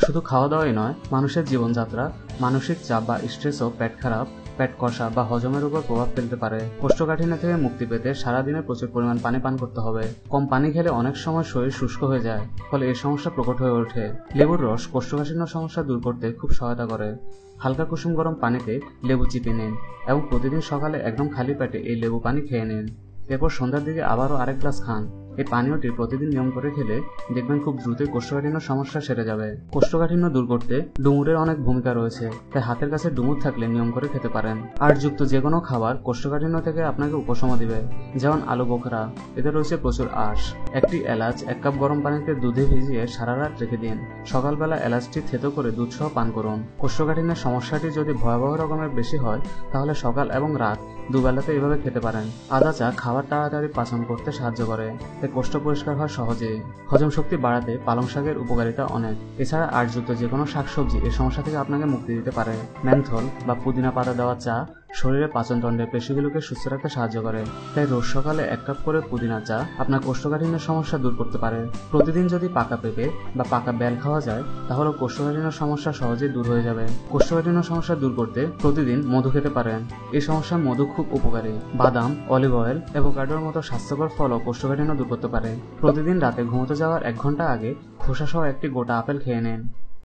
শুধু খাওয়া দাওয়াই নয়, মানুষের জীবনযাত্রা, মানসিক চাপ বা স্ট্রেসও পেট খারাপ, পেট কষা বা হজমের উপর প্রভাব ফেলতে পারে। কোষ্ঠকাঠিন্য থেকে মুক্তি পেতে সারাদিনে প্রচুর পরিমাণ পানি পান করতে হবে। কম পানি খেলে অনেক সময় শরীর শুষ্ক হয়ে যায়, ফলে এই সমস্যা প্রকট হয়ে ওঠে। লেবুর রস কোষ্ঠকাঠিন্য সমস্যা দূর করতে খুব সহায়তা করে। হালকা কুসুম গরম পানিতে লেবু চিপে নিন এবং প্রতিদিন সকালে একদম খালি পেটে এই লেবু পানি খেয়ে নিন। এরপর সন্ধ্যার দিকে আবারও আরেক গ্লাস খান। এই পানীয়টি প্রতিদিন নিয়ম করে খেলে দেখবেন খুব দ্রুতই কোষ্ঠকাঠিন্য সমস্যা সেরে যাবে। কোষ্ঠকাঠিন্য দূর করতে ডুমুরের অনেক ভূমিকা রয়েছে, তাই হাতের কাছে ডুমুর থাকলে নিয়ম করে খেতে পারেন। আঁশযুক্ত যে কোনো খাবার কোষ্ঠকাঠিন্য থেকে আপনাকে উপশম দিবে, যেমন আলু বোখরা, এতে রয়েছে প্রচুর আঁশ। একটি এলাচ 1 কাপ গরম পানিতে দুধে ভিজিয়ে সারা রাত রেখে দিন। সকালবেলা এলাচটি থেতো করে দুধ সহ পান করুন। কোষ্ঠকাঠিন্যের সমস্যাটি যদি ভয়াবহ রকমের বেশি হয়, তাহলে সকাল এবং রাত দুবেলাতে এভাবে খেতে পারেন। আদা চা খাবার তাড়াতাড়ি পাচন করতে সাহায্য করে, কোষ্ঠ পরিষ্কার হয় সহজে। হজম শক্তি বাড়াতে পালং শাকের উপকারিতা অনেক। এছাড়া আঁশযুক্ত যে কোনো শাকসবজি এই সমস্যা থেকে আপনাকে মুক্তি দিতে পারে। মেন্থল বা পুদিনা পাতা দেওয়া চা শরীরে পাচনতন্ত্রের পেশিগুলোকে সুস্থ রাখতে সাহায্য করে, তাই রোজ সকালে 1 কাপ করে পুদিনা চা আপনার কোষ্ঠকাঠিন্যের সমস্যা দূর করতে পারে। প্রতিদিন যদি পাকা পেঁপে বা পাকা বেল খাওয়া যায়, তাহলে কোষ্ঠকাঠিন্য সমস্যা সহজেই দূর হয়ে যাবে। কোষ্ঠকাঠিন্য সমস্যা দূর করতে প্রতিদিন মধু খেতে পারেন। এই সমস্যায় মধু খুব উপকারী। বাদাম, অলিভ অয়েল, অ্যাভোকাডোর মতো স্বাস্থ্যকর ফলও কোষ্ঠকাঠিন্য দূর করতে পারে। প্রতিদিন রাতে ঘুমোতে যাওয়ার 1 ঘন্টা আগে খোসা সহ একটি গোটা আপেল খেয়ে নিন।